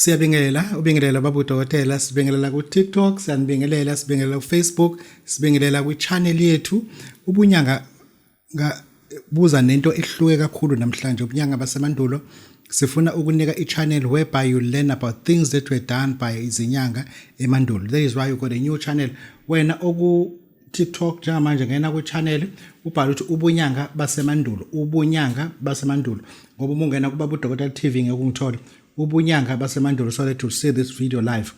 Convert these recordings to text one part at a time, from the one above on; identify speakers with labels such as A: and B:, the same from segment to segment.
A: Ubingelela Babu Dokotela, sibingelela ku TikTok, sibingelela ku Facebook, sibingelela ku channel yethu. Ubunyanga buza nento ehluke kakhulu namhlanje. Ubunyanga basemandulo sifuna ukunika i-channel whereby you learn about things that were done by izinyanga emandulo. That is why you got a new channel. Wena oku TikTok njengamanje ngena ku channel ubhala ukuthi ubunyanga basemandulo, ngoba ungena kuba uDokotela TV ngekungithola ubunyanga basemandulo, so that you see this video live.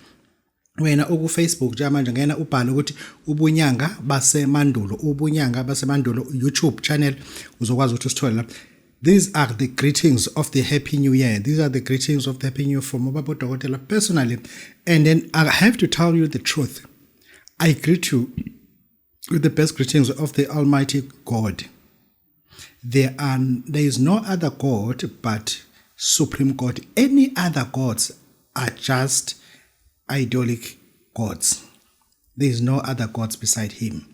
A: Wena oku Facebook njengamanje ngena ubhala ukuthi ubunyanga basemandulo, YouTube channel uzokwazi ukuthi usithole lapha. These are the greetings of the Happy New Year. These are the greetings of the Happy New Year from Babu Dokotela personally. And then I have to tell you the truth. I greet you with the best greetings of the Almighty God. There is no other God but Supreme God. Any other gods are just idolic gods. There is no other gods beside him.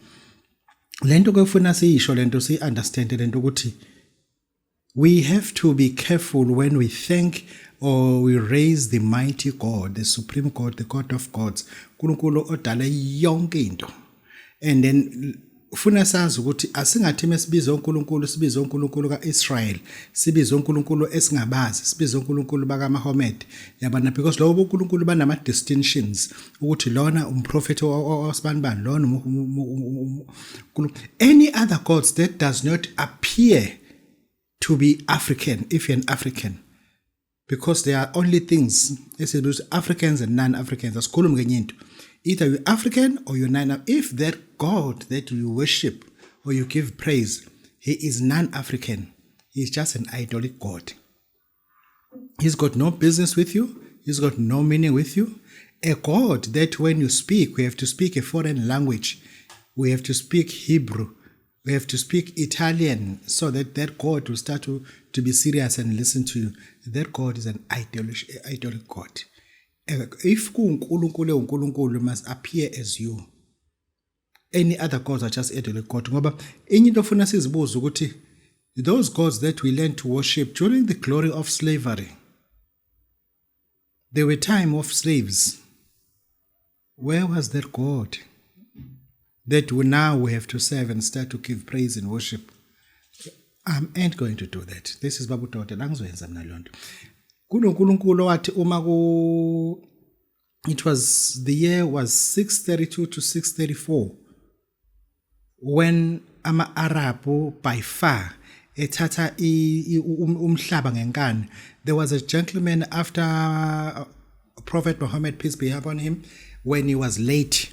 A: Lento kufuna siyisho lento si understand lento ukuthi we have to be careful when we thank or we raise the mighty God, the Supreme God, the God of gods. Nkulunkulu odala yonke into. And then ufuna sazi ukuthi asingathi mesibiza uNkulunkulu kaIsrael, sibiza uNkulunkulu esingabazi, sibiza uNkulunkulu bakaMahomed. Yabana, because lobo uNkulunkulu banama distinctions ukuthi lona umprofeti osibanibani, lona any other gods that does not appear to be African, if you're an African, because there are only things Africans and non-Africans. Asikhulumi ngenye into. Either you're African or you're non. If that God that you worship or you give praise, he is non-African, he's just an idolic God. He's got no business with you. He's got no meaning with you. A God that when you speak, we have to speak a foreign language. We have to speak Hebrew. We have to speak Italian so that God will start to be serious and listen to you. That God is an idolic God. If uNkulunkulu must appear as you, any other gods are just idolic God. Ngoba enye into ofuna sizibuza ukuthi those gods that we learned to worship during the glory of slavery, there were time of slaves. Where was that God that we have to serve and start to give praise and worship? I ain't going to do that. This is Babu Dokotela. Angizoyenza mina lonto. KunoNkulunkulu wathi it was the year was 632 to 634 when ama-Arab by far ethatha umhlaba ngenkani. There was a gentleman after Prophet Muhammad, peace be upon him, when he was late,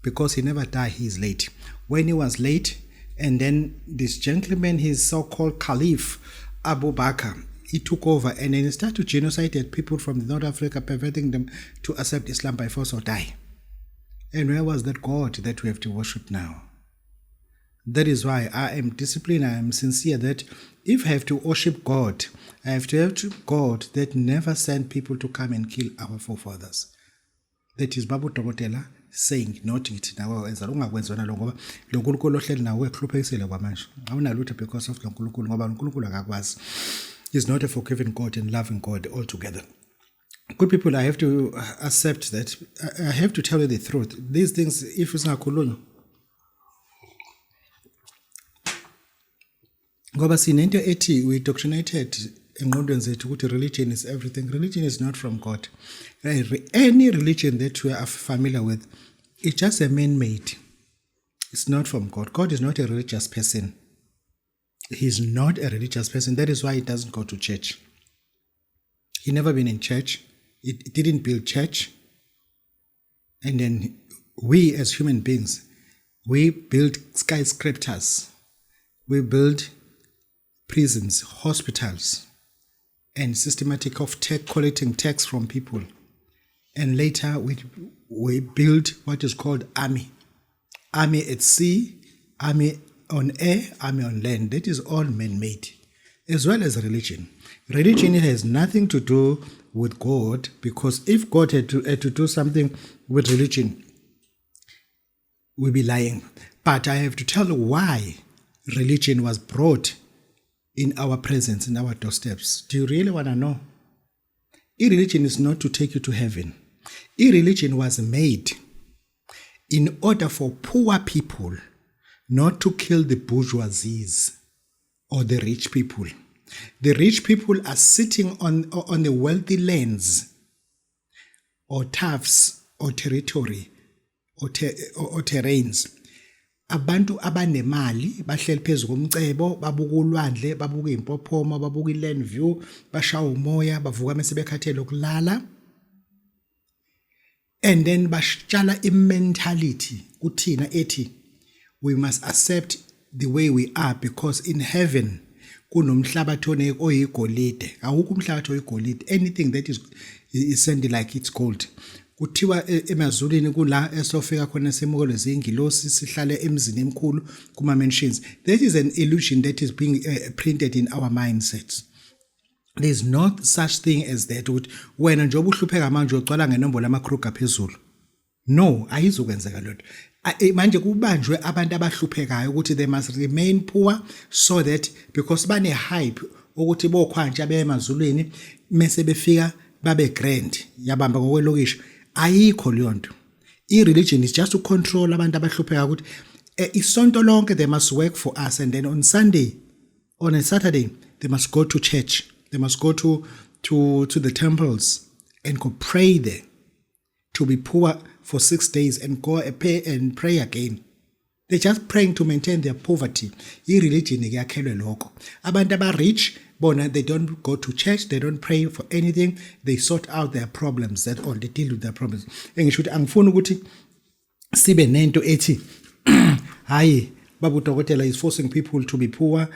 A: because he never died, he's late. When he was late, and then this gentleman, his so-called Caliph Abu Bakr, he took over and then he started to genocide people from North Africa, perverting them to accept Islam by force or die. And where was that God that we have to worship now? That is why I am disciplined, I am sincere that if I have to worship God, I have to worship God that never sent people to come and kill our forefathers. That is Babu Dokotela saying, not it. Now, as a long as I know, Lonkulunkulu ohleli nawe ekhluphisile kwamanje. Awunalutho because of Lonkulunkulu ngoba uNkulunkulu akakwazi. He's not a forgiving God and loving God altogether. Good people, I have to accept that. I have to tell you the truth. These things, if it's not kulunga, ngoba sinento ethi we indoctrinated engqondweni zethu ukuthi religion is everything. Religion is not from God. Any religion that we are familiar with, it's just a man-made. It's not from God. God is not a religious person. He's not a religious person. That is why he doesn't go to church. He never been in church. He didn't build church. And then we as human beings, we build skyscrapers. We build prisons, hospitals, and systematic of collecting tax from people. And later we build what is called army. Army at sea, army on air, army on land. That is all man-made, as well as religion. Religion has nothing to do with God, because if God had to do something with religion, we'd be lying. But I have to tell you why religion was brought in our presence, in our doorsteps. Do you really want to know? I-religion is not to take you to heaven. I-religion was made in order for poor people not to kill the bourgeoisies or the rich people. The rich people are sitting on the wealthy lands or turfs or territory or terrains. Abantu abanemali bahleli phezulu komcebo, babuka ulwandle, babuka impophoma, babuka iland view, bashawa umoya, bavuka mase bekhathele ukulala. And then bashala mentality kuthina ethi we must accept the way we are, because in heaven kunomhlabathi oyigolide. Awukho umhlabathi oyigolide. Anything that is sounding like it's gold. Kuthiwa emazulwini kula esofika khona semukelo zingilosi sihlale emzini emkhulu kuma mansions. That is an illusion that is being printed in our mindsets. There is not such thing as that. Wena nje obuhlupheka manje ucwala ngenombolo amakruga phezulu. No, ayizokwenzeka lotho. Manje kubanjwe abantu abahluphekayo ukuthi they must remain poor so that because bane hype ukuthi bokhwanja bemazulwini mase befika babe grand yabamba ngokwelokishi. Ayikho leyonto. I-religion is just to control abantu abahlupheka ukuthi isonto lonke they must work for us, and then on Sunday, on a Saturday, they must go to church. They must go to the temples and go pray there, to be poor for 6 days and go pay and pray again. They're just praying to maintain their poverty. I-religion iyakhelwe lokho. Abantu aba-rich, bona, they don't go to church, they don't pray for anything, they sort out their problems, that all, they deal with their problems. Engisho ukuthi angifuni ukuthi sibe nento ethi hayi baba udokotela is forcing people to be poor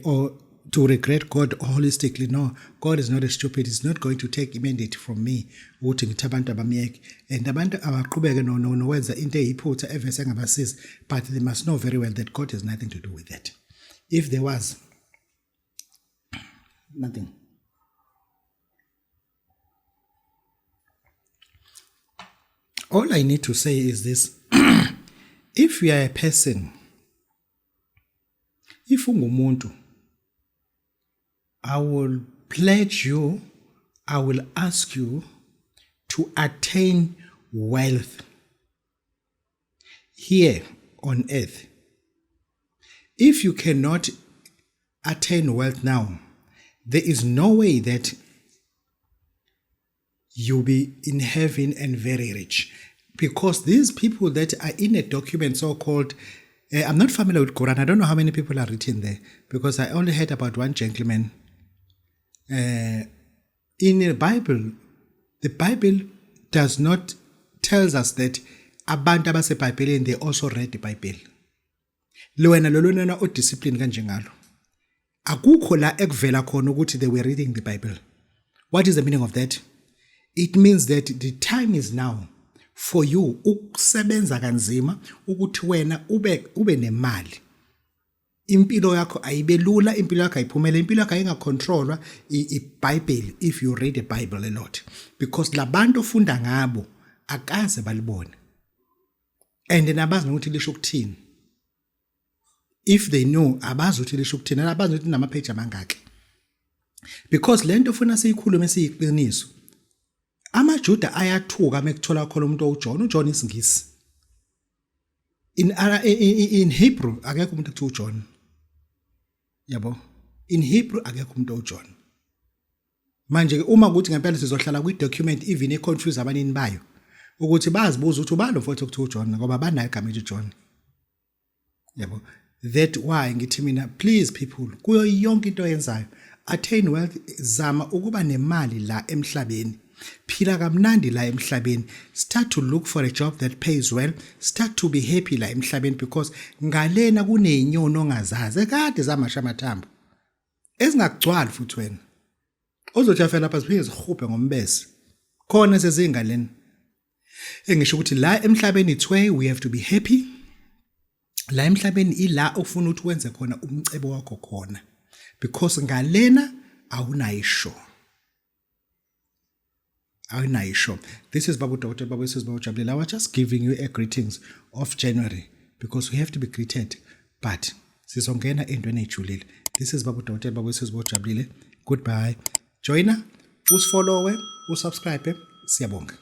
A: or to regret God holistically. No, God is not a stupid. He's not going to take immediate from me ukuthi ngithi abantu abamyeke, and abantu abaqhubeke nokwenza into eyiphutha evese ngabasiza, but they must know very well that God has nothing to do with that. If there was nothing. All I need to say is this. If you are a person, if ungumuntu, I will pledge you, I will ask you to attain wealth here on earth. If you cannot attain wealth now, there is no way that you'll be in heaven and very rich. Because these people that are in a document so-called, I'm not familiar with Quran. I don't know how many people are written there, because I only heard about one gentleman. In the Bible does not tells us that abantu abasebhayibhelini they also read the Bible. Lwena lolunena udiscipline kanje ngalo. Akukho la ekuvela khona ukuthi they were reading the Bible. What is the meaning of that? It means that the time is now for you ukusebenza kanzima ukuthi wena ube nemali. Impilo yakho ayibelula, impilo yakho ayiphumele, impilo yakho ayingacontrolwa iBible if you read the Bible a lot, because labantu ofunda ngabo akaze balibone, and nabazi ukuthi lisho ukuthini. If they know, abazi ukuthi lisho ukuthini, abazi ukuthi namapage amangaki, because lento ufuna siyikhulume siyiqiniso. AmaJuda ayathuka mekuthola khona umuntu uJohn isingisi. In Hebrew akekho umuntu ekuthiwa uJohn. Yabo, in Hebrew akekho umuntu uJohn. Manje uma kuthi ngempela sizohlala kwi-document even econfuse abanini bayo ukuthi bazibuza ukuthi ubalo mfowethu ekuthiwa uJohn ngoba banayo igama elithi John. Yabo, that why ngithi mina, please people, kuyo yonke into oyenzayo, attain wealth, zama ukuba nemali la emhlabeni. Phila kamnandi la emhlabeni. Start to look for a job that pays well. Start to be happy la emhlabeni, because ngalena kuneyinyono ongazazi ekade zamasha amathambo ezingagcwali futhi wena ozothi afela lapha ziphinde zihubhe ngombese khona sezingaleni. Engisho ukuthi la emhlabeni it's where we have to be happy. La emhlabeni ila ufuna ukuthi wenze khona umcebo wakho khona, because ngalena awunayisho. This is Babu Dr. Babu, this is Babu Jabulile. I was just giving you a greetings of January, because we have to be greeted. But sizongena entweni ejulile. This is Babu Dr. Babu, this is Babu Jabulile. Goodbye. Joiner, usifollowe, usubscribe. Siyabonga.